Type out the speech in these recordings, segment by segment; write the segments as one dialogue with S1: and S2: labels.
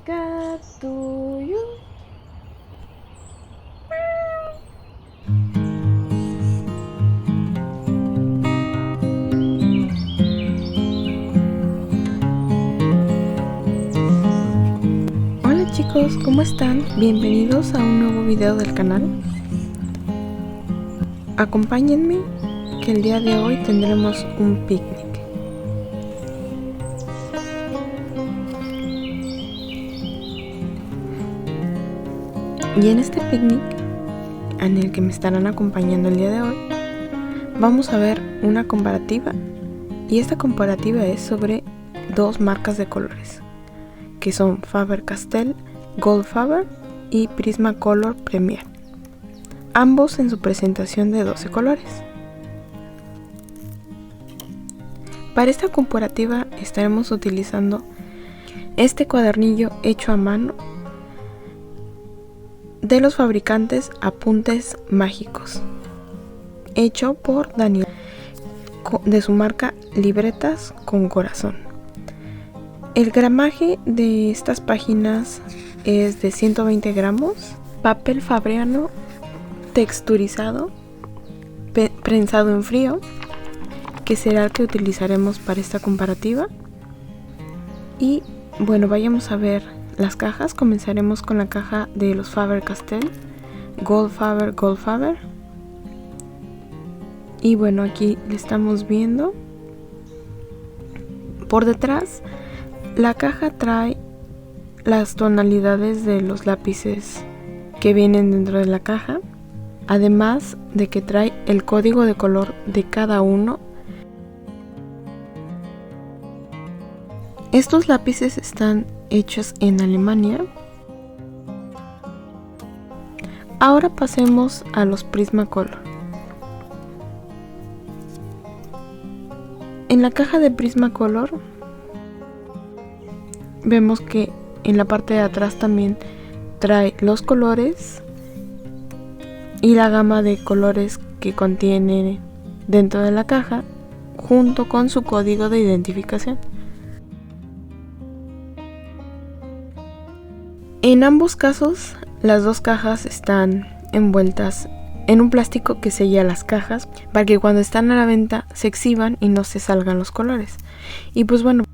S1: cat to you. Hola chicos, ¿cómo están? Bienvenidos a un nuevo video del canal. Acompáñenme que el día de hoy tendremos un picnic. Y en este picnic, en el que me estarán acompañando el día de hoy, vamos a ver una comparativa. Y esta comparativa es sobre dos marcas de colores, que son Faber-Castell Goldfaber y Prismacolor Premier, ambos en su presentación de 12 colores. Para esta comparativa estaremos utilizando este cuadernillo hecho a mano de los fabricantes Apuntes Mágicos, hecho por Daniel, de su marca Libretas con Corazón. El gramaje de estas páginas es de 120 gramos, papel fabriano texturizado, prensado en frío, que será el que utilizaremos para esta comparativa. Y bueno, vayamos a ver las cajas. Comenzaremos con la caja de los Faber-Castell Goldfaber. Y bueno, aquí le estamos viendo. Por detrás, la caja trae las tonalidades de los lápices que vienen dentro de la caja, además de que trae el código de color de cada uno. Estos lápices están hechos en Alemania. Ahora pasemos a los Prismacolor. En la caja de Prismacolor vemos que en la parte de atrás también trae los colores y la gama de colores que contiene dentro de la caja, junto con su código de identificación. En ambos casos, las dos cajas están envueltas en un plástico que sella las cajas para que cuando están a la venta se exhiban y no se salgan los colores. Y pues bueno,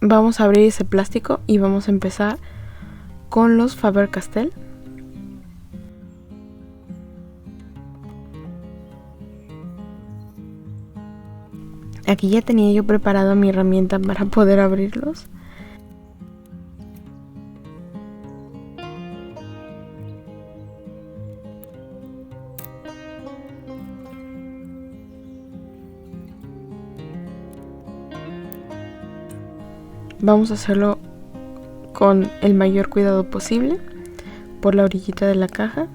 S1: vamos a abrir ese plástico y vamos a empezar con los Faber-Castell. Aquí ya tenía yo preparada mi herramienta para poder abrirlos. Vamos a hacerlo con el mayor cuidado posible por la orillita de la caja.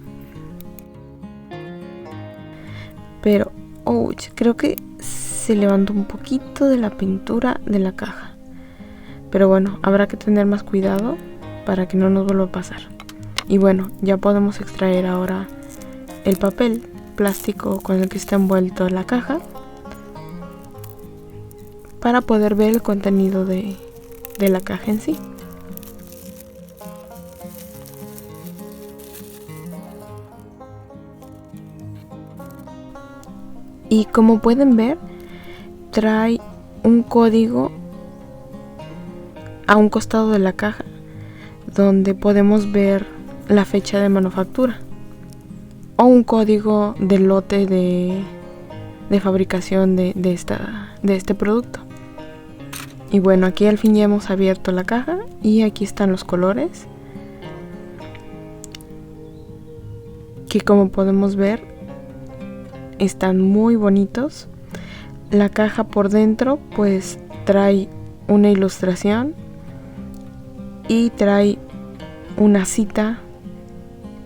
S1: Pero, creo que se levantó un poquito de la pintura de la caja. Pero bueno, habrá que tener más cuidado para que no nos vuelva a pasar. Y bueno, ya podemos extraer ahora el papel plástico con el que está envuelto la caja para poder ver el contenido de la caja en sí. Y como pueden ver, trae un código a un costado de la caja donde podemos ver la fecha de manufactura o un código del lote de fabricación de este producto. Y bueno, aquí al fin ya hemos abierto la caja y aquí están los colores, que como podemos ver están muy bonitos. La caja por dentro pues trae una ilustración y trae una cita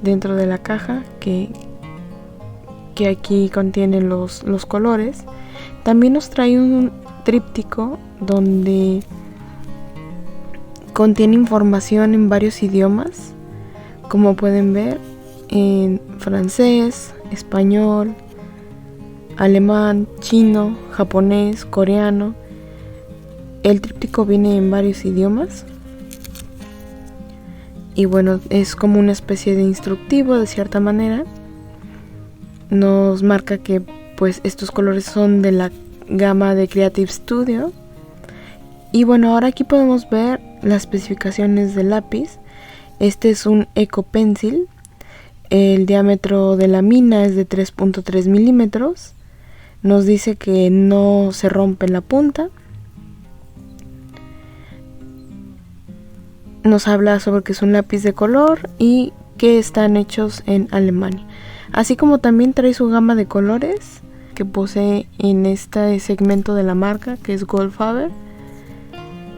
S1: dentro de la caja que aquí contiene los colores. También nos trae un tríptico donde contiene información en varios idiomas, como pueden ver, en francés, español, alemán, chino, japonés, coreano El tríptico viene en varios idiomas. Y bueno, es como una especie de instructivo de cierta manera. Nos marca que pues estos colores son de la gama de Creative Studio. Y bueno, ahora aquí podemos ver las especificaciones del lápiz. Este es un Eco Pencil. El diámetro de la mina es de 3.3 milímetros. Nos dice que no se rompe la punta. Nos habla sobre que es un lápiz de color y que están hechos en Alemania. Así como también trae su gama de colores que posee en este segmento de la marca, que es Goldfaber,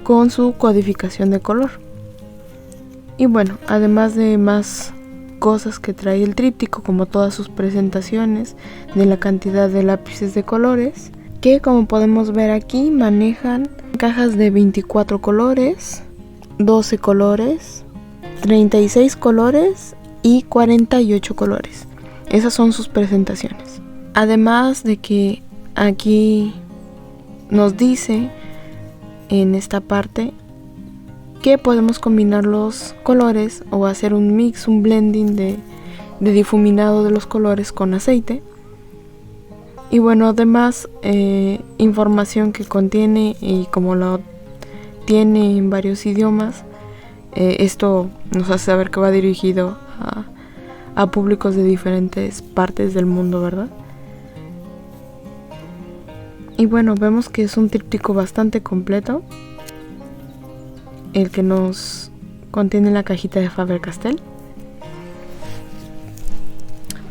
S1: con su codificación de color. Y bueno, además de más cosas que trae el tríptico, como todas sus presentaciones, de la cantidad de lápices de colores, que como podemos ver aquí manejan cajas de 24 colores, 12 colores, 36 colores y 48 colores. Esas son sus presentaciones. Además de que aquí nos dice en esta parte que podemos combinar los colores o hacer un mix, un blending de difuminado de los colores con aceite. Y bueno, además información que contiene, y como lo tiene en varios idiomas, esto nos hace saber que va dirigido a públicos de diferentes partes del mundo, ¿verdad? Y bueno, vemos que es un tríptico bastante completo, el que nos contiene la cajita de Faber-Castell.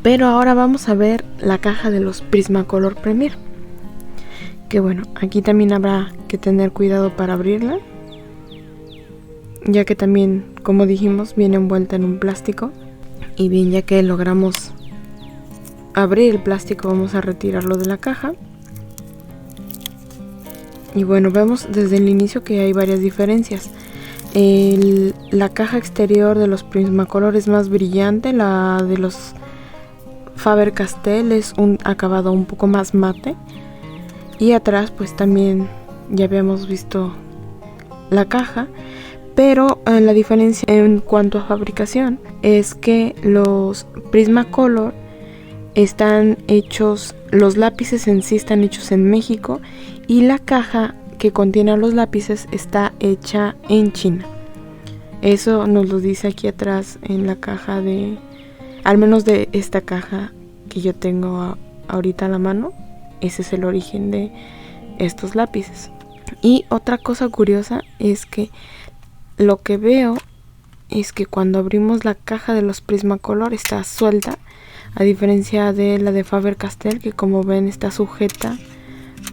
S1: Pero ahora vamos a ver la caja de los Prismacolor Premier, que bueno, aquí también habrá que tener cuidado para abrirla, ya que también, como dijimos, viene envuelta en un plástico. Y bien, ya que logramos abrir el plástico, vamos a retirarlo de la caja. Y bueno, vemos desde el inicio que hay varias diferencias. La caja exterior de los Prismacolor es más brillante, la de los Faber-Castell es un acabado un poco más mate. Y atrás pues también ya habíamos visto la caja, pero la diferencia en cuanto a fabricación es que los Prismacolor están hechos, los lápices en sí están hechos en México, y la caja que contiene los lápices está hecha en China. Eso nos lo dice aquí atrás en la caja de, al menos de esta caja que yo tengo ahorita a la mano. Ese es el origen de estos lápices. Y otra cosa curiosa es que lo que veo es que cuando abrimos la caja de los Prismacolor está suelta, a diferencia de la de Faber-Castell, que como ven está sujeta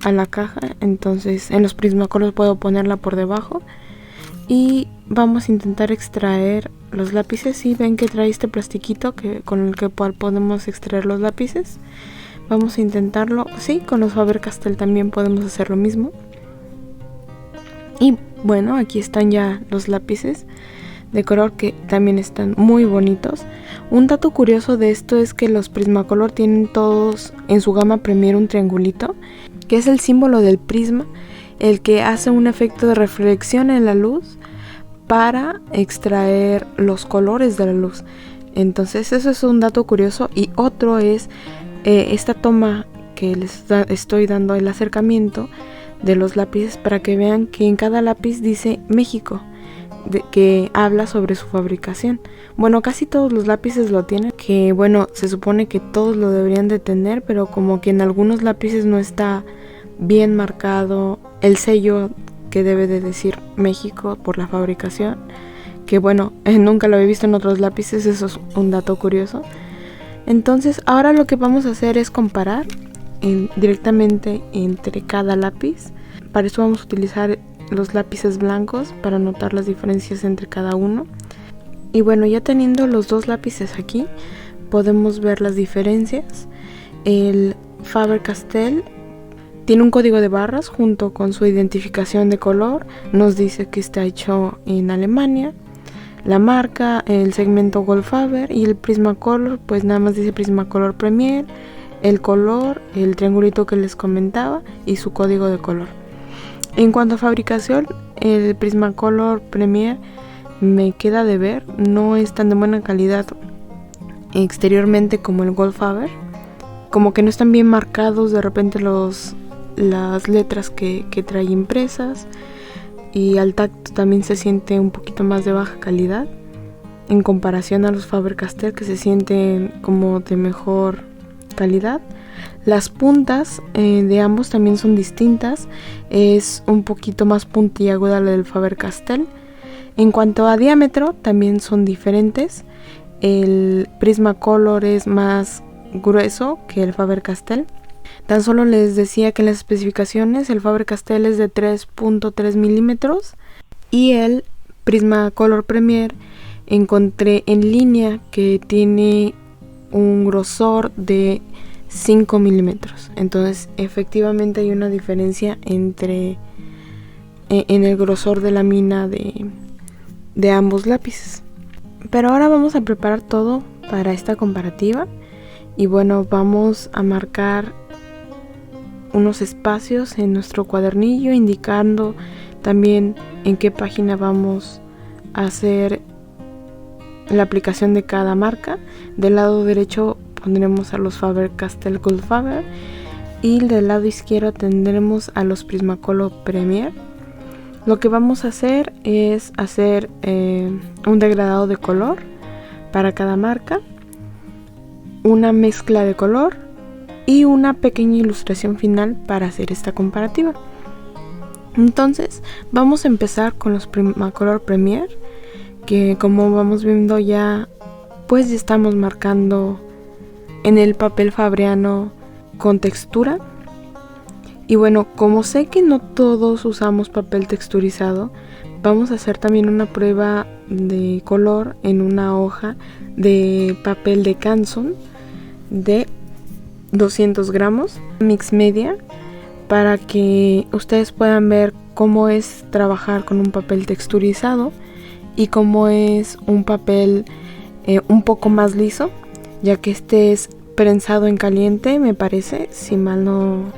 S1: a la caja. Entonces en los Prismacolor puedo ponerla por debajo. Y vamos a intentar extraer los lápices. Y ven que trae este plastiquito con el que podemos extraer los lápices. Vamos a intentarlo. Sí, con los Faber-Castell también podemos hacer lo mismo. Y bueno, aquí están ya los lápices de color, que también están muy bonitos. Un dato curioso de esto es que los Prismacolor tienen todos en su gama Premier un triangulito, que es el símbolo del prisma, el que hace un efecto de reflexión en la luz para extraer los colores de la luz. Entonces eso es un dato curioso. Y otro es esta toma que les estoy dando, el acercamiento de los lápices, para que vean que en cada lápiz dice México, que habla sobre su fabricación. Bueno, casi todos los lápices lo tienen, que bueno, se supone que todos lo deberían de tener, pero como que en algunos lápices no está bien marcado el sello que debe de decir México por la fabricación, que bueno, nunca lo había visto en otros lápices. Eso es un dato curioso. Entonces ahora lo que vamos a hacer es comparar directamente entre cada lápiz. Para eso vamos a utilizar los lápices blancos para notar las diferencias entre cada uno. Y bueno, ya teniendo los dos lápices aquí, podemos ver las diferencias. El Faber-Castell tiene un código de barras junto con su identificación de color. Nos dice que está hecho en Alemania. La marca, el segmento Goldfaber, y el Prismacolor pues nada más dice Prismacolor Premier, el color, el triangulito que les comentaba y su código de color. En cuanto a fabricación, el Prismacolor Premier me queda de ver, no es tan de buena calidad exteriormente como el Goldfaber, como que no están bien marcados de repente las letras que trae impresas, y al tacto también se siente un poquito más de baja calidad en comparación a los Faber-Castell, que se sienten como de mejor calidad. Las puntas de ambos también son distintas, es un poquito más puntiaguda la del Faber-Castell. En cuanto a diámetro también son diferentes, el Prismacolor es más grueso que el Faber-Castell. Tan solo les decía que en las especificaciones el Faber-Castell es de 3.3 milímetros y el Prismacolor Premier encontré en línea que tiene un grosor de 5 milímetros. Entonces efectivamente hay una diferencia en el grosor de la mina de ambos lápices. Pero ahora vamos a preparar todo para esta comparativa. Y bueno, vamos a marcar unos espacios en nuestro cuadernillo, indicando también en qué página vamos a hacer la aplicación de cada marca. Del lado derecho pondremos a los Faber-Castell Goldfaber y del lado izquierdo tendremos a los Prismacolor Premier. Lo que vamos a hacer es hacer un degradado de color para cada marca, una mezcla de color y una pequeña ilustración final para hacer esta comparativa. Entonces vamos a empezar con los Prismacolor Premier, que como vamos viendo ya estamos marcando en el papel fabriano con textura. Y bueno, como sé que no todos usamos papel texturizado, vamos a hacer también una prueba de color en una hoja de papel de Canson de 200 gramos mix media, para que ustedes puedan ver cómo es trabajar con un papel texturizado y cómo es un papel un poco más liso, ya que este es prensado en caliente, me parece, si no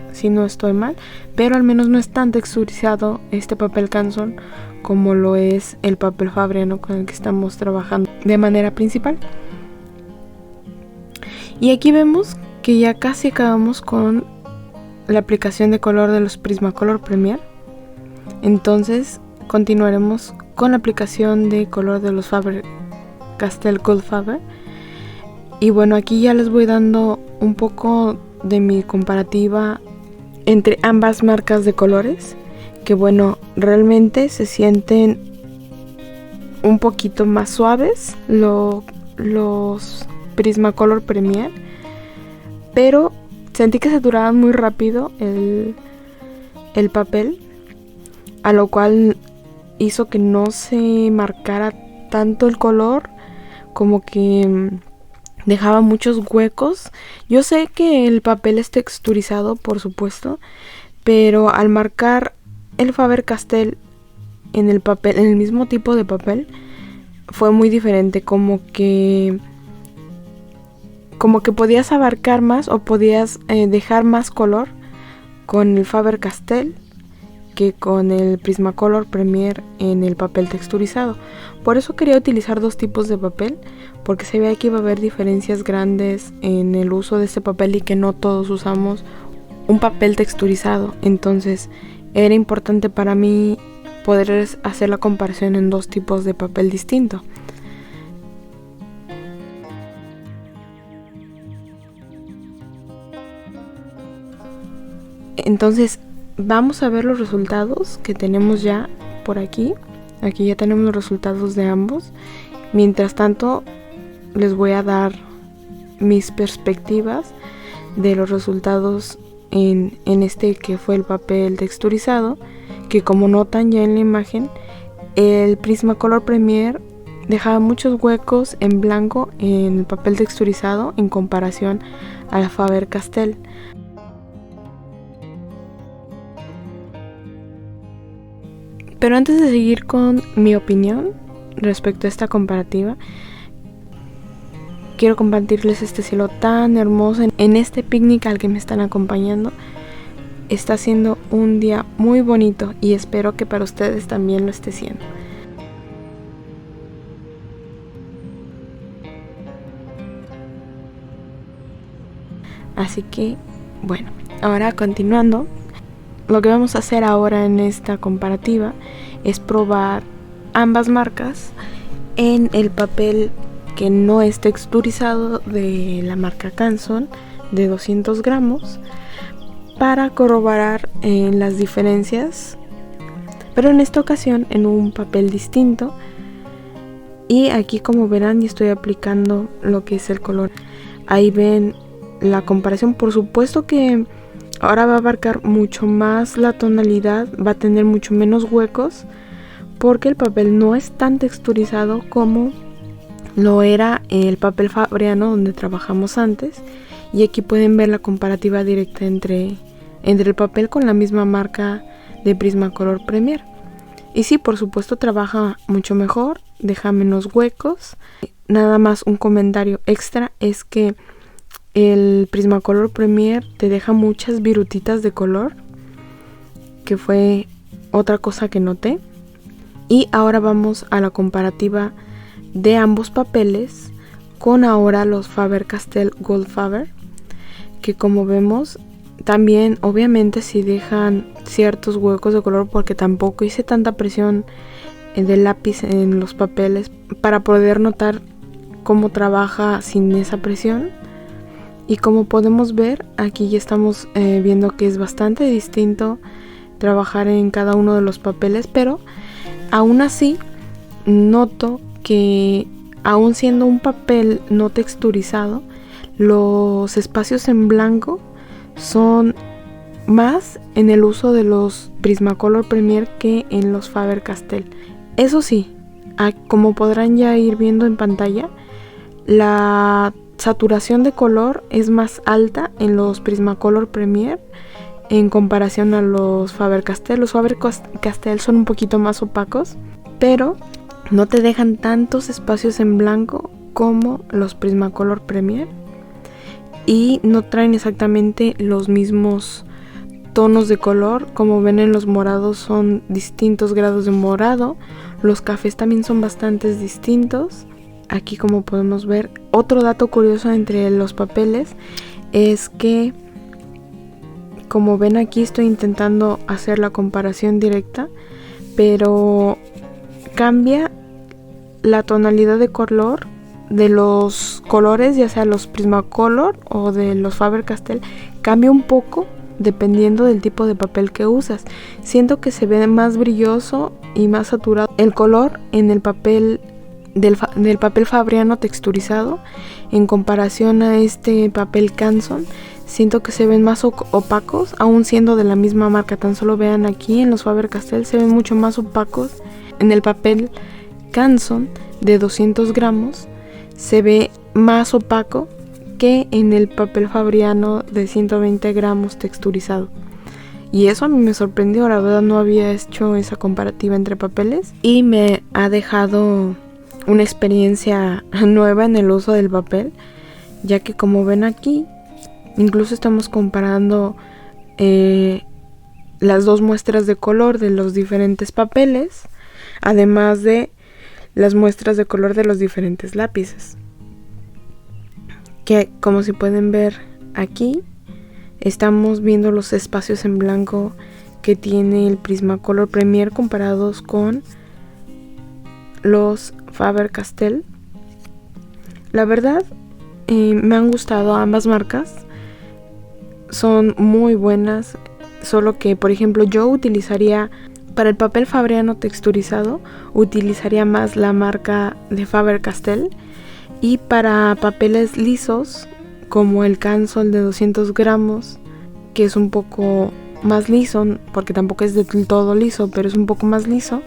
S1: estoy mal, pero al menos no es tan texturizado este papel Canson como lo es el papel fabriano con el que estamos trabajando de manera principal. Y aquí vemos que ya casi acabamos con la aplicación de color de los Prismacolor Premier. Entonces continuaremos con la aplicación de color de los Faber-Castell Goldfaber. Y bueno, aquí ya les voy dando un poco de mi comparativa entre ambas marcas de colores, que bueno, realmente se sienten un poquito más suaves los Prismacolor Premier, pero sentí que saturaban muy rápido el papel, a lo cual hizo que no se marcara tanto el color, como que dejaba muchos huecos. Yo sé que el papel es texturizado, por supuesto, pero al marcar el Faber-Castell en el papel, en el mismo tipo de papel, fue muy diferente, como que podías abarcar más o podías dejar más color con el Faber-Castell que con el Prismacolor Premier en el papel texturizado. Por eso quería utilizar dos tipos de papel, porque se veía que iba a haber diferencias grandes en el uso de este papel y que no todos usamos un papel texturizado. Entonces era importante para mí poder hacer la comparación en dos tipos de papel distinto. Entonces vamos a ver los resultados que tenemos ya por aquí. Aquí ya tenemos los resultados de ambos. Mientras tanto, les voy a dar mis perspectivas de los resultados en este que fue el papel texturizado, que como notan ya en la imagen, el Prismacolor Premier dejaba muchos huecos en blanco en el papel texturizado en comparación al Faber-Castell. Pero antes de seguir con mi opinión respecto a esta comparativa, quiero compartirles este cielo tan hermoso en este picnic al que me están acompañando. está siendo un día muy bonito y espero que para ustedes también lo esté siendo. Así que, bueno, ahora continuando, lo que vamos a hacer ahora en esta comparativa es probar ambas marcas en el papel que no es texturizado de la marca Canson de 200 gramos para corroborar las diferencias, pero en esta ocasión en un papel distinto. Y aquí, como verán, ya estoy aplicando lo que es el color. Ahí ven la comparación. Por supuesto que ahora va a abarcar mucho más la tonalidad, va a tener mucho menos huecos porque el papel no es tan texturizado como lo era el papel Fabriano donde trabajamos antes. Y aquí pueden ver la comparativa directa entre el papel con la misma marca de Prismacolor Premier. Y sí, por supuesto trabaja mucho mejor, deja menos huecos. Nada más un comentario extra es que el Prismacolor Premier te deja muchas virutitas de color, que fue otra cosa que noté. Y ahora vamos a la comparativa de ambos papeles con ahora los Faber-Castell Goldfaber, que como vemos también obviamente sí dejan ciertos huecos de color porque tampoco hice tanta presión del lápiz en los papeles para poder notar cómo trabaja sin esa presión. Y como podemos ver, aquí ya estamos viendo que es bastante distinto trabajar en cada uno de los papeles, pero aún así noto que aún siendo un papel no texturizado, los espacios en blanco son más en el uso de los Prismacolor Premier que en los Faber-Castell. Eso sí, como podrán ya ir viendo en pantalla, la saturación de color es más alta en los Prismacolor Premier en comparación a los Faber-Castell. Los Faber-Castell son un poquito más opacos, pero no te dejan tantos espacios en blanco como los Prismacolor Premier y no traen exactamente los mismos tonos de color. Como ven, en los morados son distintos grados de morado, los cafés también son bastante distintos. Aquí, como podemos ver, otro dato curioso entre los papeles es que, como ven, aquí estoy intentando hacer la comparación directa, pero cambia la tonalidad de color de los colores, ya sea los Prismacolor o de los Faber-Castell, cambia un poco dependiendo del tipo de papel que usas. Siento que se ve más brilloso y más saturado el color en el papel del papel Fabriano texturizado en comparación a este papel Canson. Siento que se ven más opacos, aún siendo de la misma marca. Tan solo vean aquí en los Faber-Castell se ven mucho más opacos. En el papel Canson de 200 gramos se ve más opaco que en el papel Fabriano de 120 gramos texturizado. Y eso a mí me sorprendió, la verdad no había hecho esa comparativa entre papeles y me ha dejado una experiencia nueva en el uso del papel, ya que como ven aquí, incluso estamos comparando las dos muestras de color de los diferentes papeles, además de las muestras de color de los diferentes lápices, que como si pueden ver aquí, estamos viendo los espacios en blanco que tiene el Prismacolor Premier comparados con los Faber-Castell. La verdad, me han gustado ambas marcas, son muy buenas, solo que por ejemplo yo utilizaría para el papel Fabriano texturizado, utilizaría más la marca de Faber-Castell, y para papeles lisos como el Canson de 200 gramos, que es un poco más liso, porque tampoco es del todo liso, pero es un poco más liso,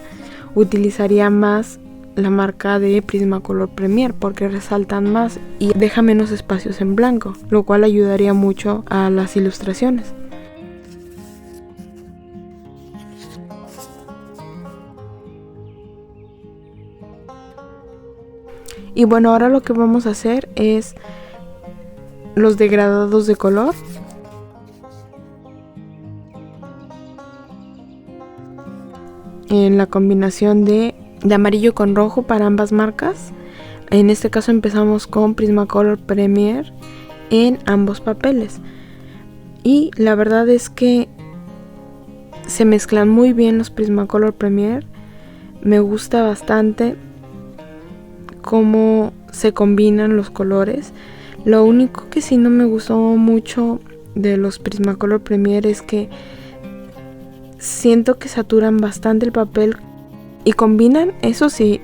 S1: utilizaría más la marca de Prismacolor Premier porque resaltan más y deja menos espacios en blanco, lo cual ayudaría mucho a las ilustraciones. Y bueno, ahora lo que vamos a hacer es los degradados de color. en la combinación de amarillo con rojo para ambas marcas. En este caso empezamos con Prismacolor Premier en ambos papeles. Y la verdad es que se mezclan muy bien los Prismacolor Premier. Me gusta bastante cómo se combinan los colores. Lo único que sí no me gustó mucho de los Prismacolor Premier es que siento que saturan bastante el papel y combinan, eso sí,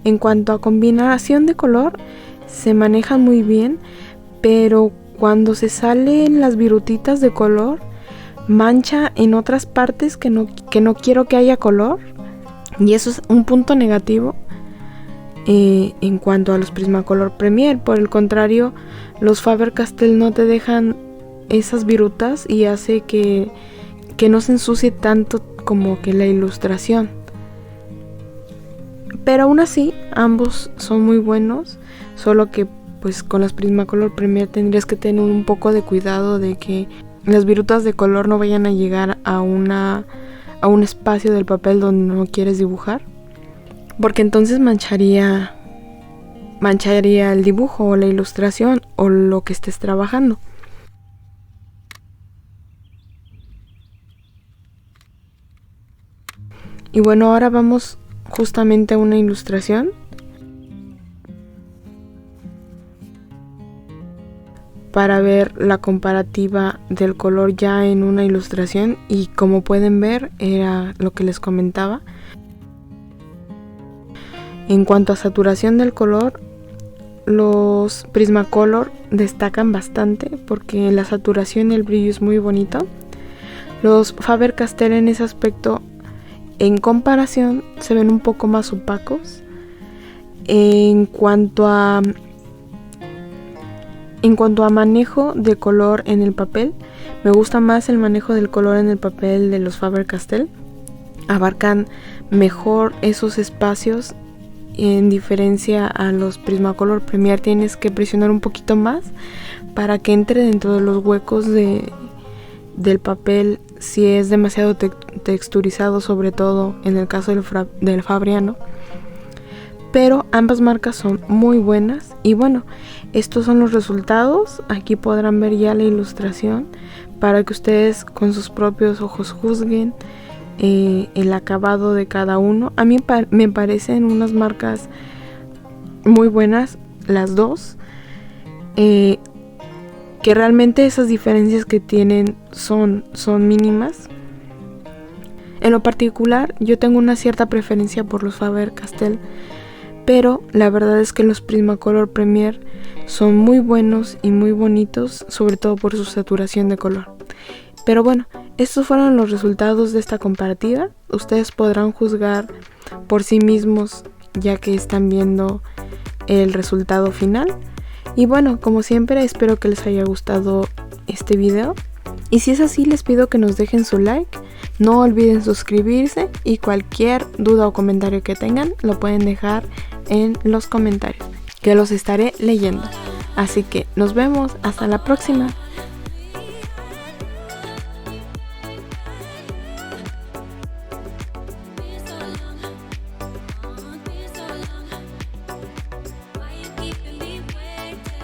S1: en cuanto a combinación de color se manejan muy bien, pero cuando se salen las virutitas de color mancha en otras partes que no quiero que haya color, y eso es un punto negativo en cuanto a los Prismacolor Premier. Por el contrario, los Faber-Castell no te dejan esas virutas y hace que no se ensucie tanto como que la ilustración. Pero aún así, ambos son muy buenos, solo que pues con los Prismacolor Premier tendrías que tener un poco de cuidado de que las virutas de color no vayan a llegar a un espacio del papel donde no quieres dibujar, porque entonces mancharía el dibujo o la ilustración o lo que estés trabajando. Y bueno, ahora vamos justamente a una ilustración. Para ver la comparativa del color ya en una ilustración, y como pueden ver era lo que les comentaba. En cuanto a saturación del color, los Prismacolor destacan bastante porque la saturación y el brillo es muy bonito. Los Faber-Castell en ese aspecto, en comparación, se ven un poco más opacos. En cuanto a manejo de color en el papel, me gusta más el manejo del color en el papel de los Faber-Castell. Abarcan mejor esos espacios, en diferencia a los Prismacolor Premier tienes que presionar un poquito más para que entre dentro de los huecos del papel si es demasiado texturizado, sobre todo en el caso del Fabriano. Pero ambas marcas son muy buenas. Y bueno, estos son los resultados. Aquí podrán ver ya la ilustración para que ustedes con sus propios ojos juzguen el acabado de cada uno. A mí me parecen unas marcas muy buenas las dos, que realmente esas diferencias que tienen son mínimas. En lo particular, yo tengo una cierta preferencia por los Faber-Castell, pero la verdad es que los Prismacolor Premier son muy buenos y muy bonitos, sobre todo por su saturación de color. Pero bueno, estos fueron los resultados de esta comparativa. Ustedes podrán juzgar por sí mismos ya que están viendo el resultado final. Y bueno, como siempre, espero que les haya gustado este video. Y si es así, les pido que nos dejen su like. No olviden suscribirse y cualquier duda o comentario que tengan lo pueden dejar en los comentarios, que los estaré leyendo. Así que nos vemos hasta la próxima.